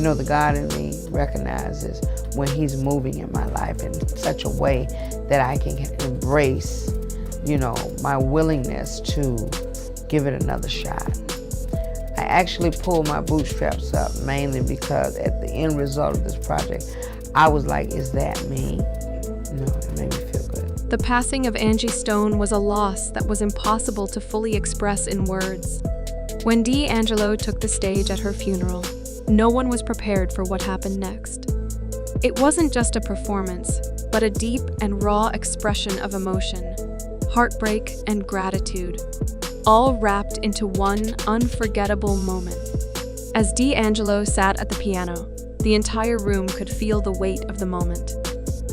the God in me recognizes when he's moving in my life in such a way that I can embrace, my willingness to give it another shot. I actually pulled my bootstraps up mainly because at the end result of this project, I was like, is that me? It made me feel good. The passing of Angie Stone was a loss that was impossible to fully express in words. When D'Angelo took the stage at her funeral, no one was prepared for what happened next. It wasn't just a performance, but a deep and raw expression of emotion, heartbreak and gratitude, all wrapped into one unforgettable moment. As D'Angelo sat at the piano, the entire room could feel the weight of the moment.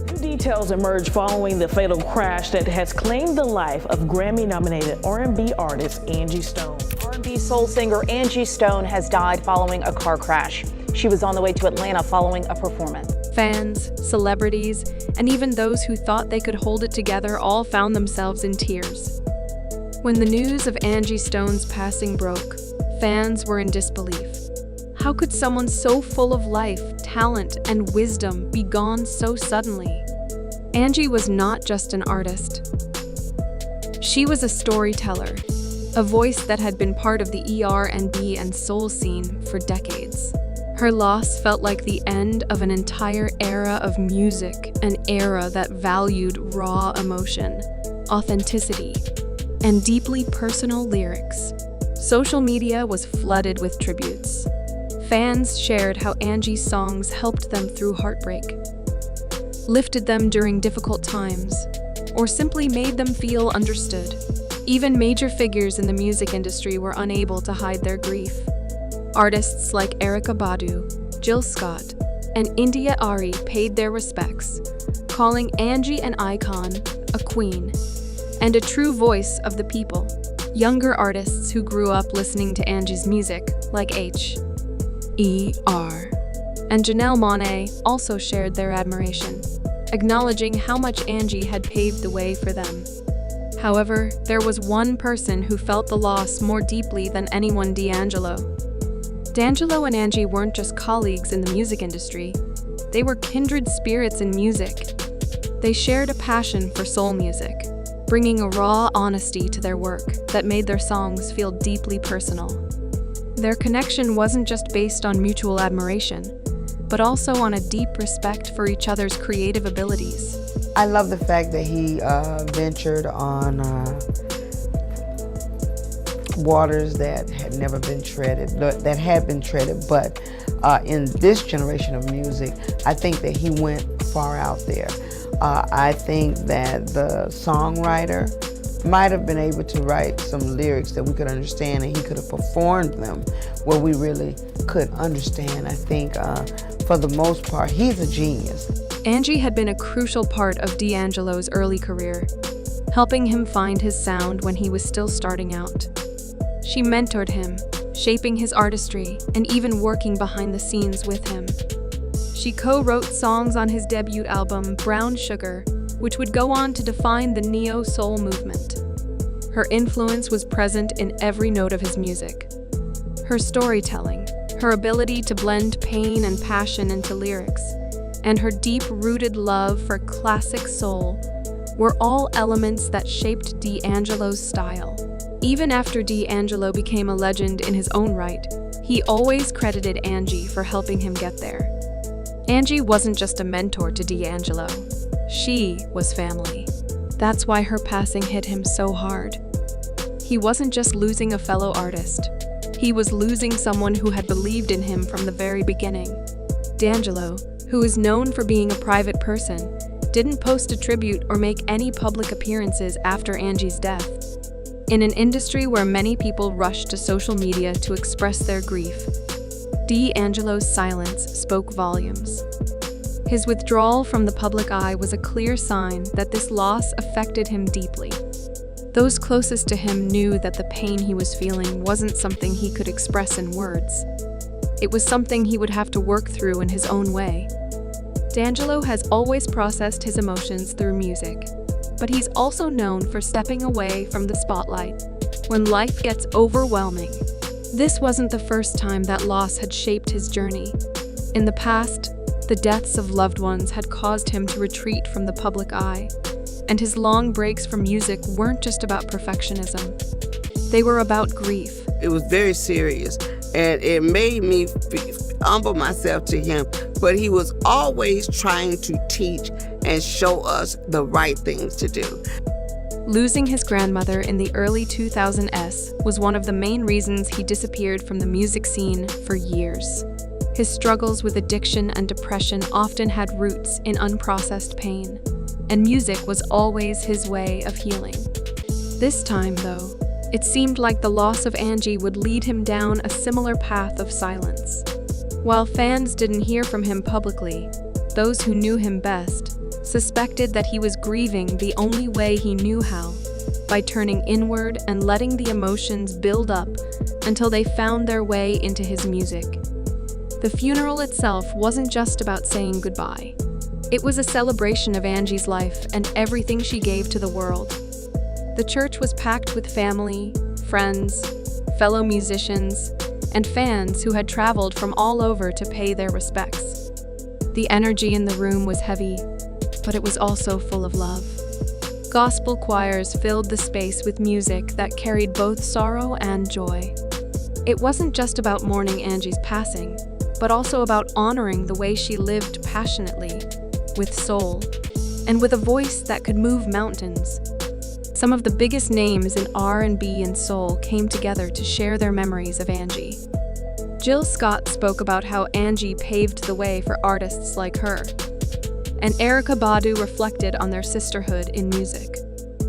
New details emerged following the fatal crash that has claimed the life of Grammy-nominated R&B artist Angie Stone. R&B soul singer Angie Stone has died following a car crash. She was on the way to Atlanta following a performance. Fans, celebrities, and even those who thought they could hold it together all found themselves in tears. When the news of Angie Stone's passing broke, fans were in disbelief. How could someone so full of life, talent, and wisdom be gone so suddenly? Angie was not just an artist. She was a storyteller, a voice that had been part of the R&B and soul scene for decades. Her loss felt like the end of an entire era of music, an era that valued raw emotion, authenticity, and deeply personal lyrics. Social media was flooded with tributes. Fans shared how Angie's songs helped them through heartbreak, lifted them during difficult times, or simply made them feel understood. Even major figures in the music industry were unable to hide their grief. Artists like Erykah Badu, Jill Scott, and India Ari paid their respects, calling Angie an icon, a queen, and a true voice of the people. Younger artists who grew up listening to Angie's music, like H.E.R. and Janelle Monáe, also shared their admiration, acknowledging how much Angie had paved the way for them. However, there was one person who felt the loss more deeply than anyone: D'Angelo. D'Angelo and Angie weren't just colleagues in the music industry, they were kindred spirits in music. They shared a passion for soul music, bringing a raw honesty to their work that made their songs feel deeply personal. Their connection wasn't just based on mutual admiration, but also on a deep respect for each other's creative abilities. I love the fact that he ventured on waters that had never been treaded, that had been treaded, but in this generation of music, I think that he went far out there. I think that the songwriter might have been able to write some lyrics that we could understand, and he could have performed them where we really could understand. I think for the most part, he's a genius. Angie had been a crucial part of D'Angelo's early career, helping him find his sound when he was still starting out. She mentored him, shaping his artistry and even working behind the scenes with him. She co-wrote songs on his debut album, Brown Sugar, which would go on to define the neo-soul movement. Her influence was present in every note of his music. Her storytelling, her ability to blend pain and passion into lyrics, and her deep-rooted love for classic soul were all elements that shaped D'Angelo's style. Even after D'Angelo became a legend in his own right, he always credited Angie for helping him get there. Angie wasn't just a mentor to D'Angelo, she was family. That's why her passing hit him so hard. He wasn't just losing a fellow artist, he was losing someone who had believed in him from the very beginning. D'Angelo, who is known for being a private person, didn't post a tribute or make any public appearances after Angie's death. In an industry where many people rush to social media to express their grief, D'Angelo's silence spoke volumes. His withdrawal from the public eye was a clear sign that this loss affected him deeply. Those closest to him knew that the pain he was feeling wasn't something he could express in words. It was something he would have to work through in his own way. D'Angelo has always processed his emotions through music, but he's also known for stepping away from the spotlight when life gets overwhelming. This wasn't the first time that loss had shaped his journey. In the past, the deaths of loved ones had caused him to retreat from the public eye, and his long breaks from music weren't just about perfectionism. They were about grief. It was very serious, and it made me humble myself to him, but he was always trying to teach and show us the right things to do. Losing his grandmother in the early 2000s was one of the main reasons he disappeared from the music scene for years. His struggles with addiction and depression often had roots in unprocessed pain, and music was always his way of healing. This time, though, it seemed like the loss of Angie would lead him down a similar path of silence. While fans didn't hear from him publicly, those who knew him best suspected that he was grieving the only way he knew how, by turning inward and letting the emotions build up until they found their way into his music. The funeral itself wasn't just about saying goodbye. It was a celebration of Angie's life and everything she gave to the world. The church was packed with family, friends, fellow musicians, and fans who had traveled from all over to pay their respects. The energy in the room was heavy, but it was also full of love. Gospel choirs filled the space with music that carried both sorrow and joy. It wasn't just about mourning Angie's passing, but also about honoring the way she lived passionately, with soul, and with a voice that could move mountains. Some of the biggest names in R&B and soul came together to share their memories of Angie. Jill Scott spoke about how Angie paved the way for artists like her, and Erykah Badu reflected on their sisterhood in music.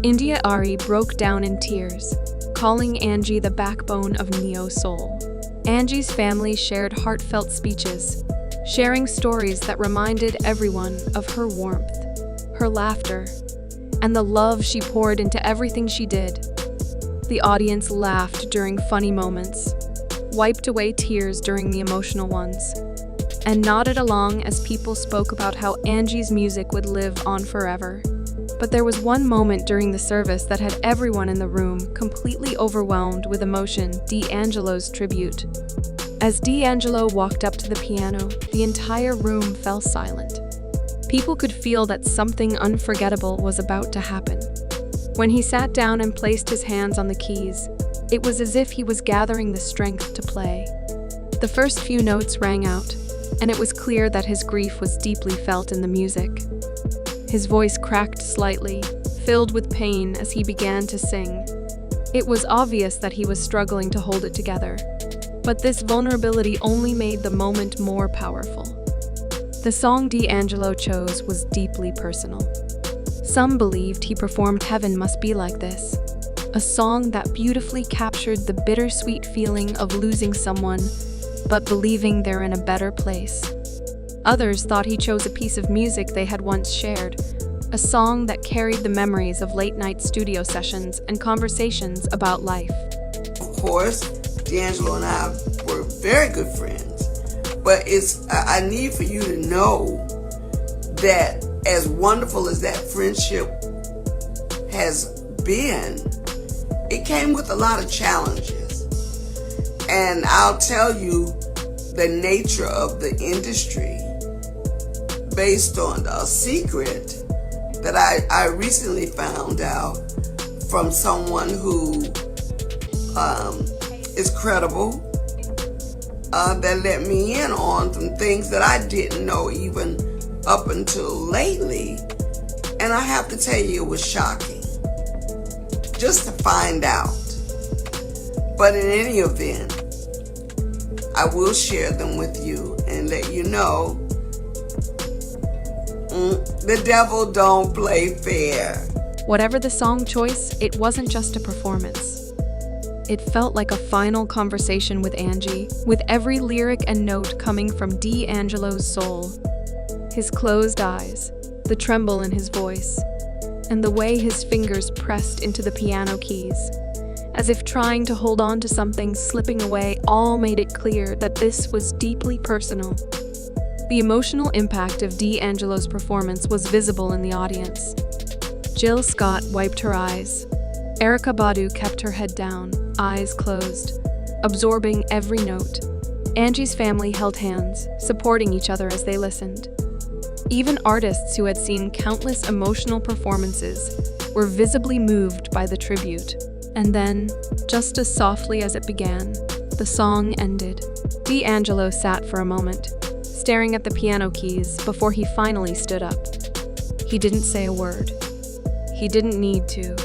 India Ari broke down in tears, calling Angie the backbone of neo-soul. Angie's family shared heartfelt speeches, sharing stories that reminded everyone of her warmth, her laughter, and the love she poured into everything she did. The audience laughed during funny moments, wiped away tears during the emotional ones, and nodded along as people spoke about how Angie's music would live on forever. But there was one moment during the service that had everyone in the room completely overwhelmed with emotion: D'Angelo's tribute. As D'Angelo walked up to the piano, the entire room fell silent. People could feel that something unforgettable was about to happen. When he sat down and placed his hands on the keys, it was as if he was gathering the strength to play. The first few notes rang out, and it was clear that his grief was deeply felt in the music. His voice cracked slightly, filled with pain as he began to sing. It was obvious that he was struggling to hold it together, but this vulnerability only made the moment more powerful. The song D'Angelo chose was deeply personal. Some believed he performed Heaven Must Be Like This, a song that beautifully captured the bittersweet feeling of losing someone, but believing they're in a better place. Others thought he chose a piece of music they had once shared, a song that carried the memories of late-night studio sessions and conversations about life. Of course, D'Angelo and I were very good friends, but I need for you to know that as wonderful as that friendship has been, it came with a lot of challenges. And I'll tell you the nature of the industry based on a secret that I recently found out from someone who is credible, that let me in on some things that I didn't know even up until lately. And I have to tell you, it was shocking just to find out. But in any event, I will share them with you and let you know the devil don't play fair. Whatever the song choice, it wasn't just a performance. It felt like a final conversation with Angie, with every lyric and note coming from D'Angelo's soul. His closed eyes, the tremble in his voice, and the way his fingers pressed into the piano keys, as if trying to hold on to something slipping away, all made it clear that this was deeply personal. The emotional impact of D'Angelo's performance was visible in the audience. Jill Scott wiped her eyes. Erykah Badu kept her head down, eyes closed, absorbing every note. Angie's family held hands, supporting each other as they listened. Even artists who had seen countless emotional performances were visibly moved by the tribute. And then, just as softly as it began, the song ended. D'Angelo sat for a moment, staring at the piano keys before he finally stood up. He didn't say a word. He didn't need to.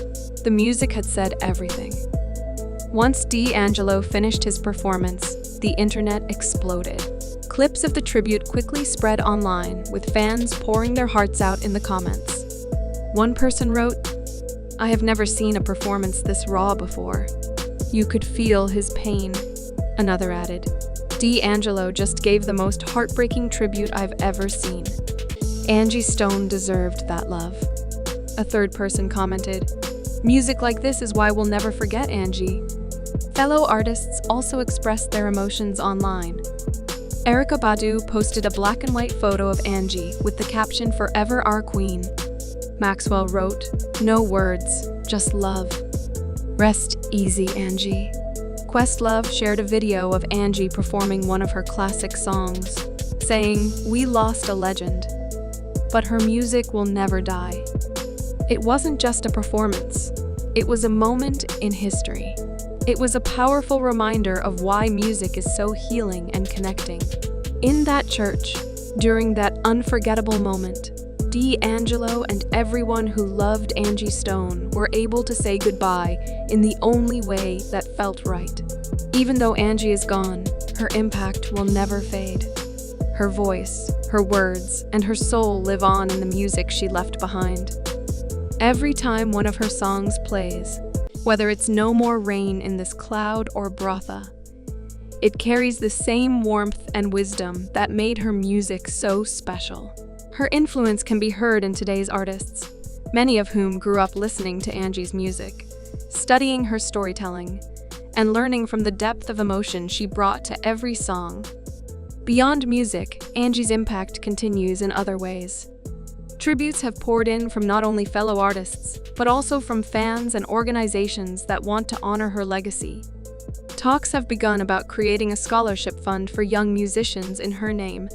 The music had said everything. Once D'Angelo finished his performance, the internet exploded. Clips of the tribute quickly spread online, with fans pouring their hearts out in the comments. One person wrote, "I have never seen a performance this raw before. You could feel his pain." Another added, "D'Angelo just gave the most heartbreaking tribute I've ever seen. Angie Stone deserved that love." A third person commented, "Music like this is why we'll never forget Angie." Fellow artists also expressed their emotions online. Erykah Badu posted a black and white photo of Angie with the caption "Forever Our Queen." Maxwell wrote, "No words, just love. Rest easy, Angie." Questlove shared a video of Angie performing one of her classic songs, saying, "We lost a legend, but her music will never die." It wasn't just a performance, it was a moment in history. It was a powerful reminder of why music is so healing and connecting. In that church, during that unforgettable moment, D'Angelo and everyone who loved Angie Stone were able to say goodbye in the only way that felt right. Even though Angie is gone, her impact will never fade. Her voice, her words, and her soul live on in the music she left behind. Every time one of her songs plays, whether it's No More Rain in This Cloud or Brotha, it carries the same warmth and wisdom that made her music so special. Her influence can be heard in today's artists, many of whom grew up listening to Angie's music, studying her storytelling, and learning from the depth of emotion she brought to every song. Beyond music, Angie's impact continues in other ways. Tributes have poured in from not only fellow artists, but also from fans and organizations that want to honor her legacy. Talks have begun about creating a scholarship fund for young musicians in her name,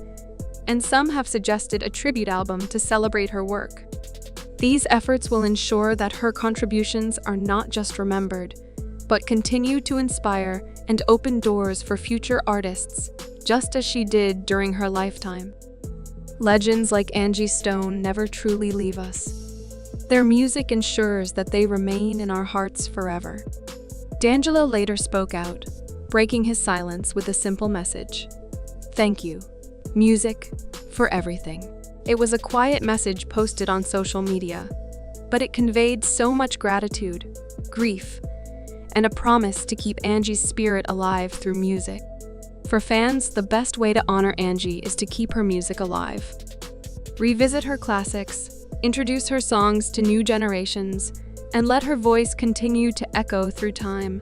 and some have suggested a tribute album to celebrate her work. These efforts will ensure that her contributions are not just remembered, but continue to inspire and open doors for future artists, just as she did during her lifetime. Legends like Angie Stone never truly leave us. Their music ensures that they remain in our hearts forever. D'Angelo later spoke out, breaking his silence with a simple message: "Thank you, music, for everything." It was a quiet message posted on social media, but it conveyed so much gratitude, grief, and a promise to keep Angie's spirit alive through music. For fans, the best way to honor Angie is to keep her music alive. Revisit her classics, introduce her songs to new generations, and let her voice continue to echo through time.